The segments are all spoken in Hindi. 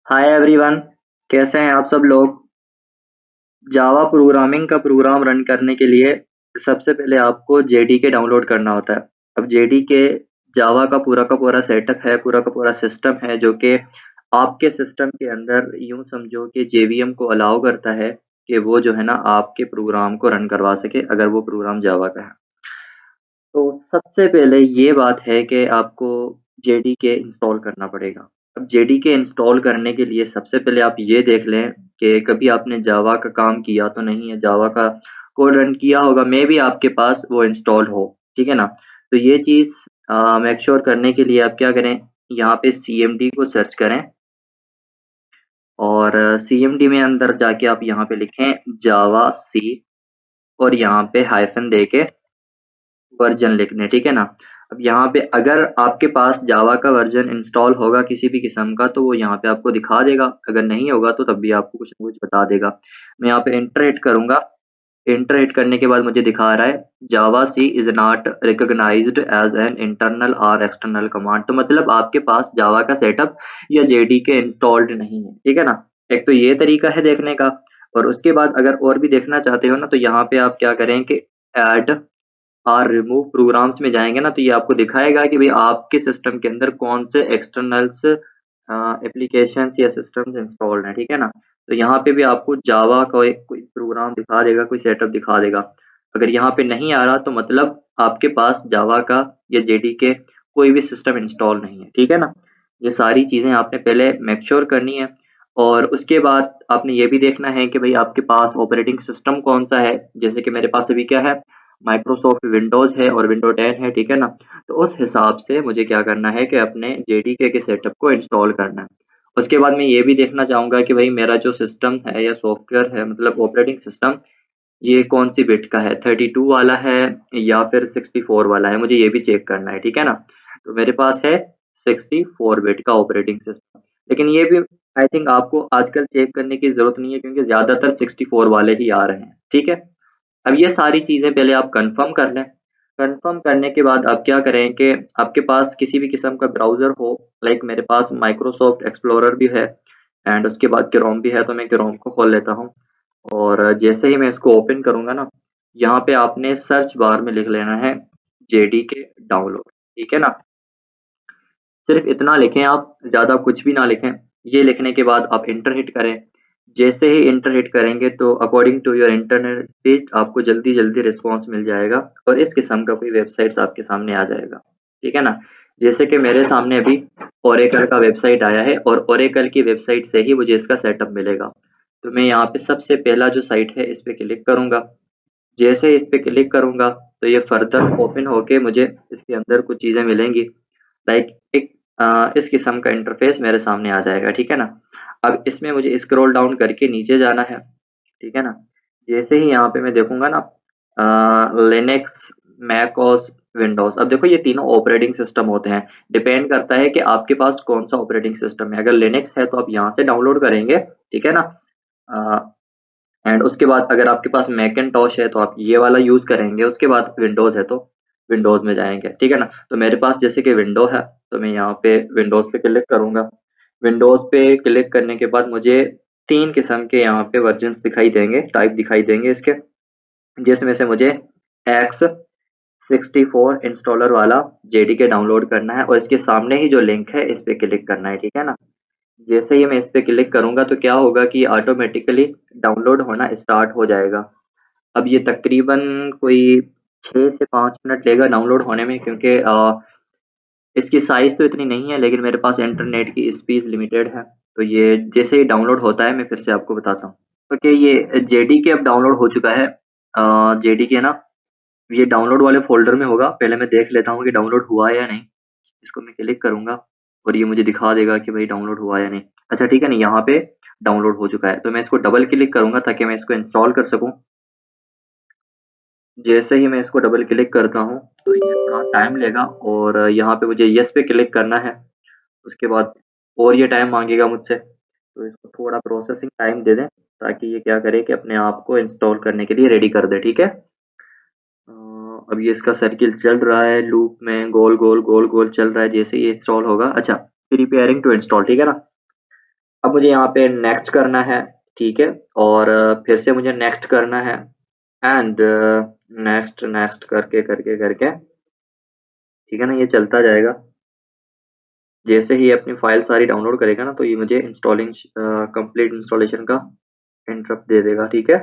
हाय एवरीवन, कैसे हैं आप सब लोग। जावा प्रोग्रामिंग का प्रोग्राम रन करने के लिए सबसे पहले आपको जेडीके डाउनलोड करना होता है। अब जेडीके जावा का पूरा सेटअप है, पूरा का पूरा सिस्टम है जो कि आपके सिस्टम के अंदर यूं समझो कि जेवीएम को अलाउ करता है कि वो जो है ना आपके प्रोग्राम को रन करवा सके अगर वो प्रोग्राम जावा का है। तो सबसे पहले ये बात है कि आपको जेडीके इंस्टॉल करना पड़ेगा। अब जेडीके इंस्टॉल करने के लिए सबसे पहले आप ये देख लें कि कभी आपने जावा का काम किया तो नहीं है, जावा का कोड रन किया होगा, मे बी आपके पास वो इंस्टॉल हो, ठीक है ना। तो ये चीज़ मेक श्योर करने के लिए आप क्या करें, यहाँ पे सीएमडी को सर्च करें और सीएमडी में अंदर जाके आप यहाँ पे लिखें जावा सी और यहाँ पे हाइफन दे के वर्जन लिखने, ठीक है ना। अब यहाँ पे अगर आपके पास जावा का वर्जन इंस्टॉल होगा किसी भी किस्म का तो वो यहाँ पे आपको दिखा देगा, अगर नहीं होगा तो तब भी आपको कुछ ना कुछ बता देगा। मैं यहाँ पे एंटर हिट करूंगा। एंटर हिट करने के बाद मुझे दिखा रहा है javac is not recognised as an internal और एक्सटर्नल कमांड। तो मतलब आपके पास जावा का सेटअप या जेडीके इंस्टॉल्ड नहीं है, ठीक है ना। एक तो ये तरीका है देखने का। और उसके बाद अगर और भी देखना चाहते हो ना तो यहाँ पे आप क्या करें कि ऐड और रिमूव प्रोग्राम्स में जाएंगे ना तो ये आपको दिखाएगा कि भाई आपके सिस्टम के अंदर कौन से एक्सटर्नल्स एप्लीकेशंस या सिस्टम्स इंस्टॉल्ड हैं, ठीक है ना। तो यहाँ पे भी आपको जावा का एक कोई प्रोग्राम दिखा देगा, कोई सेटअप दिखा देगा। अगर यहाँ पे नहीं आ रहा तो मतलब आपके पास जावा का या जेडीके कोई भी सिस्टम इंस्टॉल नहीं है, ठीक है ना। ये सारी चीज़ें आपने पहले मेक श्योर करनी है। और उसके बाद आपने ये भी देखना है कि भाई आपके पास ऑपरेटिंग सिस्टम कौन सा है। जैसे कि मेरे पास अभी क्या है, माइक्रोसॉफ्ट विंडोज़ है और विंडो 10 है, ठीक है ना। तो उस हिसाब से मुझे क्या करना है कि अपने जेडीके के सेटअप को इंस्टॉल करना है। उसके बाद मैं ये भी देखना चाहूँगा कि भाई मेरा जो सिस्टम है या सॉफ्टवेयर है मतलब ऑपरेटिंग सिस्टम ये कौन सी बिट का है, 32 वाला है या फिर 64 वाला है, मुझे ये भी चेक करना है, ठीक है ना। तो मेरे पास है 64 बिट का ऑपरेटिंग सिस्टम, लेकिन ये भी आई थिंक आपको आजकल चेक करने की ज़रूरत नहीं है क्योंकि ज़्यादातर 64 वाले ही आ रहे हैं, ठीक है। अब ये सारी चीज़ें पहले आप कंफर्म कर लें। कंफर्म करने के बाद आप क्या करें कि आपके पास किसी भी किस्म का ब्राउज़र हो, लाइक मेरे पास माइक्रोसॉफ्ट एक्सप्लोरर भी है एंड उसके बाद क्रोम भी है, तो मैं क्रोम को खोल लेता हूँ। और जैसे ही मैं इसको ओपन करूँगा ना, यहाँ पे आपने सर्च बार में लिख लेना है जेडीके डाउनलोड, ठीक है ना। सिर्फ इतना लिखें आप, ज़्यादा कुछ भी ना लिखें। ये लिखने के बाद आप इंटर हिट करें। जैसे ही इंटर हिट करेंगे तो according to your internet speed आपको जल्दी जल्दी रिस्पॉन्स मिल जाएगा और इस किस्म का कोई वेबसाइट्स आपके सामने आ जाएगा, ठीक है ना। जैसे कि मेरे सामने अभी ओरेकल का वेबसाइट आया है और ओरेकल की वेबसाइट से ही मुझे इसका सेटअप मिलेगा। तो मैं यहाँ पे सबसे पहला जो साइट है इस पे क्लिक करूँगा। जैसे इस पे क्लिक करूँगा तो ये फर्दर ओपन होके मुझे इसके अंदर कुछ चीज़ें मिलेंगी, लाइक एक इस किस्म का इंटरफेस मेरे सामने आ जाएगा, ठीक है ना। अब इसमें मुझे स्क्रॉल डाउन करके नीचे जाना है, ठीक है ना। जैसे ही यहाँ पे मैं देखूंगा ना लिनक्स, मैक ओएस, विंडोज, अब देखो ये तीनों ऑपरेटिंग सिस्टम होते हैं। डिपेंड करता है कि आपके पास कौन सा ऑपरेटिंग सिस्टम है। अगर लिनक्स है तो आप यहाँ से डाउनलोड करेंगे, ठीक है ना। एंड उसके बाद अगर आपके पास मैकिन्टॉश है तो आप ये वाला यूज़ करेंगे। उसके बाद विंडोज़ है तो विंडोज़ में जाएंगे, ठीक है ना। तो मेरे पास जैसे कि विंडो है तो मैं यहाँ पे विंडोज़ पे क्लिक करूँगा। विंडोज़ पे क्लिक करने के बाद मुझे तीन किस्म के यहाँ पे वर्जन्स दिखाई देंगे, टाइप दिखाई देंगे इसके, जिसमें से मुझे एक्स 64 इंस्टॉलर वाला जेडीके डाउनलोड करना है और इसके सामने ही जो लिंक है इस पे क्लिक करना है, ठीक है ना। जैसे ही मैं इस पे क्लिक करूँगा तो क्या होगा कि ऑटोमेटिकली डाउनलोड होना स्टार्ट हो जाएगा। अब ये तकरीबन कोई 6 से 5 मिनट लेगा डाउनलोड होने में क्योंकि इसकी साइज़ तो इतनी नहीं है, लेकिन मेरे पास इंटरनेट की स्पीड लिमिटेड है। तो ये जैसे ही डाउनलोड होता है मैं फिर से आपको बताता हूँ। ओके, ये जेडीके अब डाउनलोड हो चुका है। जेडीके ना ये डाउनलोड वाले फ़ोल्डर में होगा। पहले मैं देख लेता हूँ कि डाउनलोड हुआ है या नहीं। इसको मैं क्लिक करूँगा और ये मुझे दिखा देगा कि भाई डाउनलोड हुआ या नहीं। अच्छा ठीक है ना, यहाँ पे डाउनलोड हो चुका है। तो मैं इसको डबल क्लिक करूँगा ताकि मैं इसको इंस्टॉल कर सकूँ। जैसे ही मैं इसको डबल क्लिक करता हूँ तो ये थोड़ा टाइम लेगा और यहाँ पे मुझे येस पे क्लिक करना है। उसके बाद और ये टाइम मांगेगा मुझसे, तो इसको थोड़ा प्रोसेसिंग टाइम दे दें ताकि ये क्या करे कि अपने आप को इंस्टॉल करने के लिए रेडी कर दे, ठीक है। अब ये इसका सर्किल चल रहा है, लूप में गोल गोल गोल गोल चल रहा है। जैसे ये इंस्टॉल होगा, अच्छा प्रिपेयरिंग टू इंस्टॉल, ठीक है ना। अब मुझे यहाँ पे नेक्स्ट करना है, ठीक है, और फिर से मुझे नेक्स्ट करना है, एंड नेक्स्ट नेक्स्ट करके करके करके, ठीक है ना, ये चलता जाएगा। जैसे ही अपनी फाइल सारी डाउनलोड करेगा ना, तो ये मुझे इंस्टॉलिंग कंप्लीट इंस्टॉलेशन का इंटरप्ट दे देगा, ठीक है।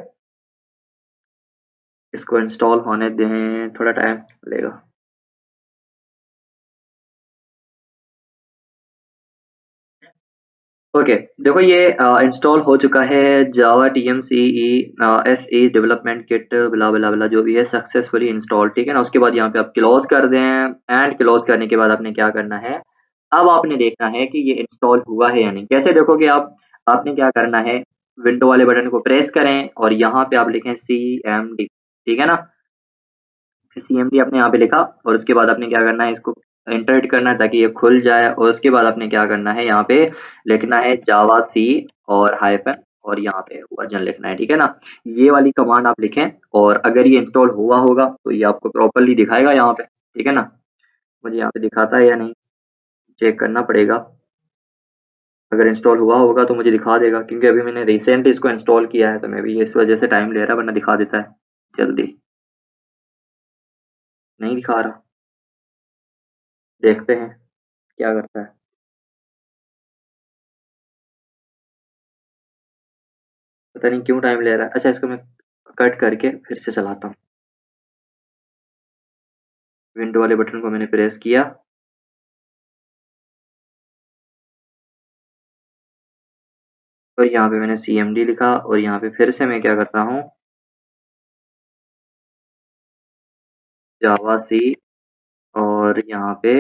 इसको इंस्टॉल होने दें, थोड़ा टाइम लेगा। ओके, देखो ये इंस्टॉल हो चुका है, Java T M C E S E development kit blah blah बिला जो भी है सक्सेसफुली इंस्टॉल, ठीक है ना। उसके बाद यहाँ पे आप क्लोज कर दें, एंड क्लोज करने के बाद आपने क्या करना है, अब आपने देखना है कि ये इंस्टॉल हुआ है या नहीं। कैसे देखोगे आप, आपने क्या करना है, विंडो वाले बटन को प्रेस करें और यहाँ पे आप लिखें सी एम डी, ठीक है ना। सीएमडी आपने यहाँ पे लिखा और उसके बाद आपने क्या करना है, इसको इंटर करना है ताकि ये खुल जाए, और उसके बाद आपने क्या करना है, यहाँ पे लिखना है जावा सी और हाइफन और यहाँ पे वर्जन लिखना है, ठीक है ना। ये वाली कमांड आप लिखें, और अगर ये इंस्टॉल हुआ होगा तो ये आपको प्रॉपरली दिखाएगा यहाँ पे, ठीक है ना। मुझे यहाँ पे दिखाता है या नहीं चेक करना पड़ेगा। अगर इंस्टॉल हुआ होगा तो मुझे दिखा देगा, क्योंकि अभी मैंने रिसेंट इसको इंस्टॉल किया है, तो मैं भी इस वजह से टाइम ले रहा है, वरना दिखा देता है जल्दी। नहीं दिखा रहा, देखते हैं क्या करता है। पता नहीं क्यों टाइम ले रहा है। अच्छा, इसको मैं कट करके फिर से चलाता हूँ। विंडो वाले बटन को मैंने प्रेस किया, और यहाँ पे मैंने CMD लिखा, और यहाँ पे फिर से मैं क्या करता हूँ, जावा सी और यहाँ पे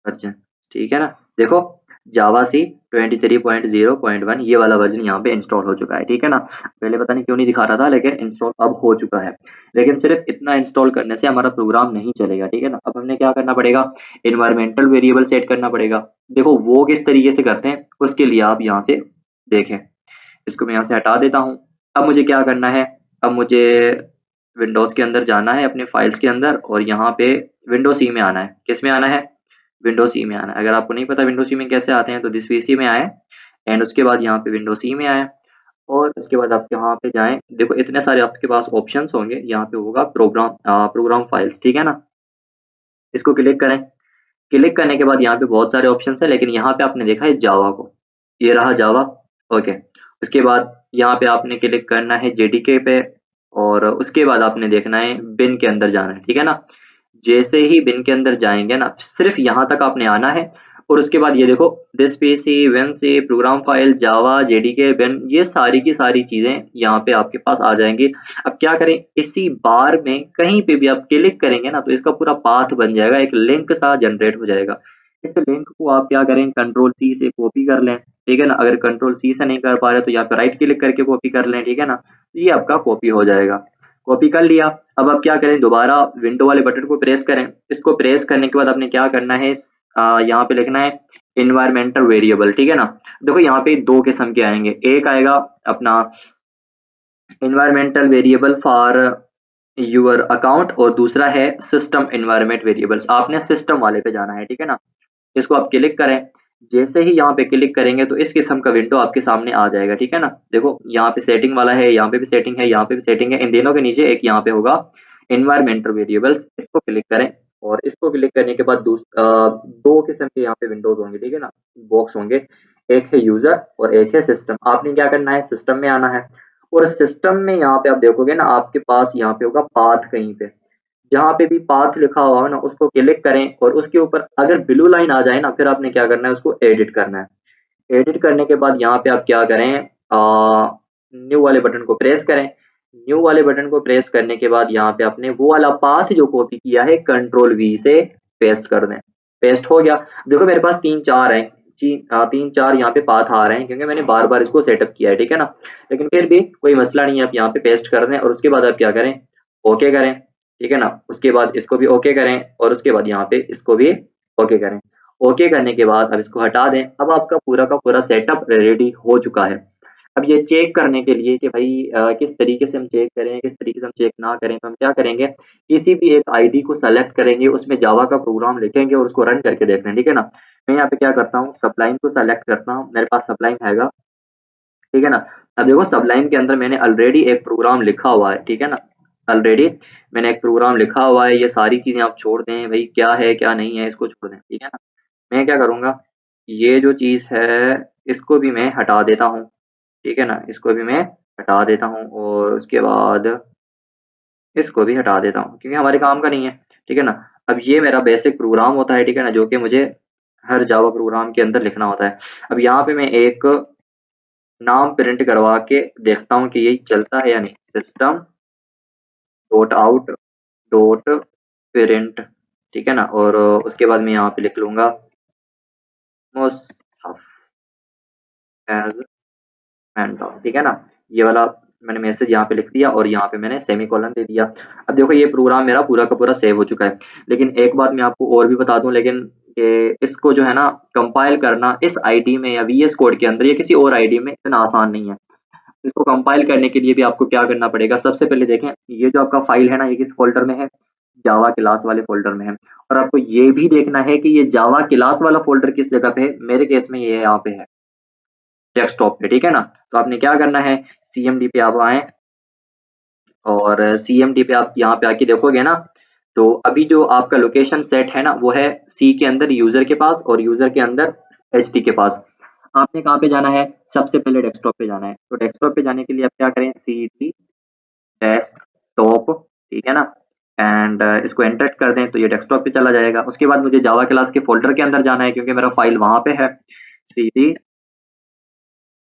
वर्जन, ठीक है ना। देखो, जावा सी 23.0.1 ये वाला वर्जन यहाँ पे इंस्टॉल हो चुका है, ठीक है ना। पहले पता नहीं क्यों नहीं दिखा रहा था, लेकिन इंस्टॉल अब हो चुका है। लेकिन सिर्फ इतना इंस्टॉल करने से हमारा प्रोग्राम नहीं चलेगा, ठीक है ना। अब हमने क्या करना पड़ेगा, इन्वायरमेंटल वेरिएबल सेट करना पड़ेगा। देखो वो किस तरीके से करते हैं, उसके लिए आप यहाँ से देखें। इसको मैं यहाँ से हटा देता हूँ। अब मुझे क्या करना है, अब मुझे विंडोज के अंदर जाना है, अपने फाइल्स के अंदर, और यहाँ पे विंडो सी में आना है। किस में आना है, विंडो सी में आना है। अगर आपको नहीं पता विंडो सी में कैसे आते हैं, तो दिस पीसी में आए, एंड उसके बाद यहाँ पे विंडो सी में आए, और उसके बाद आप यहाँ पे जाएं। देखो इतने सारे आपके पास ऑप्शंस होंगे, यहाँ पे होगा प्रोग्राम फाइल्स, ठीक है ना। इसको क्लिक करें। क्लिक करने के बाद यहाँ पे बहुत सारे ऑप्शन है, लेकिन यहाँ पे आपने देखा है जावा को, ये रहा जावा। ओके, उसके बाद यहाँ पे आपने क्लिक करना है जेडीके पे, और उसके बाद आपने देखना है बिन के अंदर जाना है, ठीक है ना। जैसे ही बिन के अंदर जाएंगे ना, सिर्फ यहाँ तक आपने आना है, और उसके बाद ये देखो this PC win C program file Java JDK bin, ये सारी की सारी चीजें यहाँ पे आपके पास आ जाएंगी। अब क्या करें, इसी बार में कहीं पे भी आप क्लिक करेंगे ना, तो इसका पूरा पाथ बन जाएगा, एक लिंक सा जनरेट हो जाएगा। इस लिंक को आप क्या करें, कंट्रोल सी से कॉपी कर लें, ठीक है ना। अगर कंट्रोल सी से नहीं कर पा रहे तो यहाँ पे राइट क्लिक करके कॉपी कर लें, ठीक है ना। ये आपका कॉपी हो जाएगा। कॉपी कर लिया। अब आप क्या करें, दोबारा विंडो वाले बटन को प्रेस करें। इसको प्रेस करने के बाद आपने क्या करना है, यहाँ पे लिखना है इन्वायरमेंटल वेरिएबल, ठीक है ना। देखो यहाँ पे दो किस्म के आएंगे, एक आएगा अपना environmental variable for your account, और दूसरा है सिस्टम इन्वायरमेंट वेरिएबल्स। आपने सिस्टम वाले पे जाना है, ठीक है ना। इसको आप क्लिक करें। जैसे ही यहाँ पे क्लिक करेंगे तो इस किस्म का विंडो आपके सामने आ जाएगा, ठीक है ना। देखो यहाँ पे सेटिंग वाला है, यहाँ पे भी सेटिंग है, यहाँ पे भी सेटिंग है। इन दोनों के नीचे एक यहाँ पे होगा इन्वायरमेंटल वेरिएबल्स, इसको क्लिक करें। और इसको क्लिक करने के बाद दो किस्म के यहाँ पे विंडोज होंगे, ठीक है ना, बॉक्स होंगे। एक है यूजर और एक है सिस्टम। आपने क्या करना है, सिस्टम में आना है, और सिस्टम में यहाँ पे आप देखोगे ना, आपके पास यहाँ पे होगा पाथ, कहीं पे जहाँ पे भी पाथ लिखा हुआ है ना, उसको क्लिक करें, और उसके ऊपर अगर ब्लू लाइन आ जाए ना, फिर आपने क्या करना है, उसको एडिट करना है। एडिट करने के बाद यहाँ पे आप क्या करें, न्यू वाले बटन को प्रेस करें। न्यू वाले बटन को प्रेस करने के बाद यहाँ पे आपने वो वाला पाथ जो कॉपी किया है कंट्रोल वी से पेस्ट कर दें। पेस्ट हो गया। देखो मेरे पास तीन चार है, तीन चार यहाँ पे पाथ आ रहे हैं, क्योंकि मैंने बार बार इसको सेटअप किया है, ठीक है ना। लेकिन फिर भी कोई मसला नहीं है, आप यहाँ पे पेस्ट कर दें, और उसके बाद आप क्या करें, ओके करें, ठीक है ना। उसके बाद इसको भी ओके करें, और उसके बाद यहाँ पे इसको भी ओके करें। ओके करने के बाद अब इसको हटा दें। अब आपका पूरा का पूरा सेटअप रेडी हो चुका है। अब ये चेक करने के लिए कि भाई किस तरीके से हम चेक करें, किस तरीके से हम चेक ना करें, तो हम क्या करेंगे, किसी भी एक आईडी को सेलेक्ट करेंगे, उसमें जावा का प्रोग्राम लिखेंगे और उसको रन करके देखते हैं, ठीक है ना। मैं यहाँ पे क्या करता हूँ, सबलाइन को सेलेक्ट करता हूँ, मेरे पास सबलाइन हैगा, ठीक है ना। अब देखो सबलाइन के अंदर मैंने ऑलरेडी एक प्रोग्राम लिखा हुआ है, ठीक है ना, ऑलरेडी मैंने एक प्रोग्राम लिखा हुआ है। ये सारी चीजें आप छोड़ दें भाई, क्या है क्या नहीं है इसको छोड़ दें, ठीक है ना। मैं क्या करूंगा, ये जो चीज है इसको भी मैं हटा देता हूँ, ठीक है ना, इसको भी मैं हटा देता हूँ और उसके बाद इसको भी हटा देता हूँ क्योंकि हमारे काम का नहीं है, ठीक है ना। अब ये मेरा बेसिक प्रोग्राम होता है, ठीक है ना, जो कि मुझे हर जावा प्रोग्राम के अंदर लिखना होता है। अब यहाँ पे मैं एक नाम प्रिंट करवा के देखता हूँ कि ये चलता है या नहीं, system dot out dot print, ठीक है ना। और उसके बाद मैं यहाँ पे लिख लूंगा मुस्तफ एज मेंटोर, ठीक है ना। ये वाला मैंने मैसेज यहाँ पे लिख दिया और यहाँ पे मैंने सेमीकोलन दे दिया। अब देखो ये प्रोग्राम मेरा पूरा का पूरा सेव हो चुका है। लेकिन एक बात मैं आपको और भी बता दूं, लेकिन कि इसको जो है ना कंपाइल करना इस आईडी में या वीएस कोड के अंदर या किसी और आईडी में इतना आसान नहीं है। इसको कंपाइल करने के लिए भी आपको क्या करना पड़ेगा, सबसे पहले देखें ये जो आपका फाइल है ना, ये किस फोल्डर में है, जावा क्लास वाले फोल्डर में है। और आपको ये भी देखना है कि ये जावा क्लास वाला फोल्डर किस जगह पे है। मेरे केस में ये यहाँ पे है, डेस्कटॉप पे, ठीक है ना। तो आपने क्या करना है, सीएमडी पे आप आए और सीएमडी पे आप यहाँ पे आके देखोगे ना, तो अभी जो आपका लोकेशन सेट है ना वो है सी के अंदर यूजर के पास और यूजर के अंदर एचटी के पास। आपने कहाँ पे जाना है, सबसे पहले डेस्कटॉप पे जाना है। तो डेस्कटॉप पे जाने के लिए आप क्या करें, सी डी डेस्कटॉप, ठीक है ना, एंड इसको एंटर कर दें तो ये डेस्कटॉप पे चला जाएगा। उसके बाद मुझे जावा क्लास के फोल्डर के अंदर जाना है क्योंकि मेरा फाइल वहां पे है, सी डी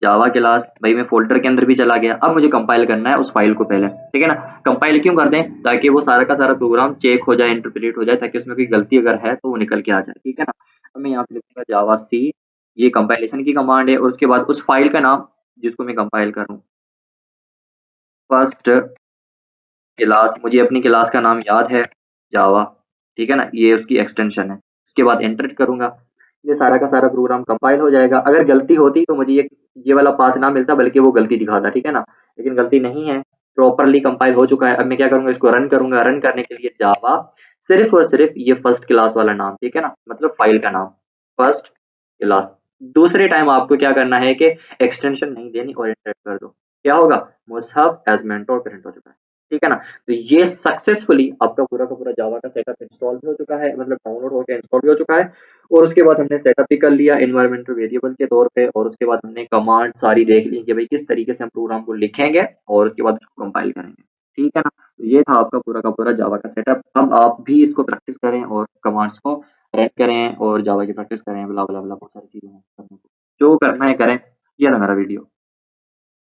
जावा क्लास, भाई मैं फोल्डर के अंदर भी चला गया। अब मुझे कंपाइल करना है उस फाइल को पहले, ठीक है ना। कंपाइल क्यों कर दें, ताकि वो सारा का सारा प्रोग्राम चेक हो जाए, इंटरप्रेट हो जाए, ताकि उसमें कोई गलती अगर है तो वो निकल के आ जाए, ठीक है ना। अब मैं यहाँ पे लिखूंगा जावा सी, ये कंपाइलेशन की कमांड है। और उसके बाद उस फाइल का नाम जिसको मैं कंपाइल करूँ, फर्स्ट क्लास, मुझे अपनी क्लास का नाम याद है, जावा, ठीक है ना, ये उसकी एक्सटेंशन है। उसके बाद एंटर करूंगा, ये सारा का सारा प्रोग्राम कंपाइल हो जाएगा। अगर गलती होती तो मुझे ये वाला पाथ ना मिलता, बल्कि वो गलती दिखाता, ठीक है ना। लेकिन गलती नहीं है, प्रॉपरली कंपाइल हो चुका है। अब मैं क्या करूंगा, इसको रन करूंगा। रन करने के लिए जावा सिर्फ और सिर्फ ये फर्स्ट क्लास वाला नाम, ठीक है ना, मतलब फाइल का नाम फर्स्ट क्लास। दूसरे टाइम आपको क्या करना है कि एक्सटेंशन नहीं देनी और एंटर कर दो, क्या होगा, मुसहफ एज मेंटोर प्रिंट हो चुका है, ठीक है ना। तो ये सक्सेसफुली आपका पूरा का पूरा जावा का सेटअप इंस्टॉल भी हो चुका है, मतलब डाउनलोड होकर इंस्टॉल भी हो चुका है। और उसके बाद हमने सेटअप भी कर लिया एनवायरमेंटल वेरिएबल के तौर पे। और उसके बाद हमने कमांड सारी देख ली कि भाई किस तरीके से हम प्रोग्राम को लिखेंगे और उसके बाद उसको कंपाइल करेंगे, ठीक है ना। तो ये था आपका पूरा का पूरा जावा का सेटअप। अब आप भी इसको प्रैक्टिस करें और कमांड्स को रन करें और जावा की प्रैक्टिस करें, ब्ला ब्ला ब्ला बहुत सारी चीजें हैं करने को। जो करना है करें। ये था मेरा वीडियो।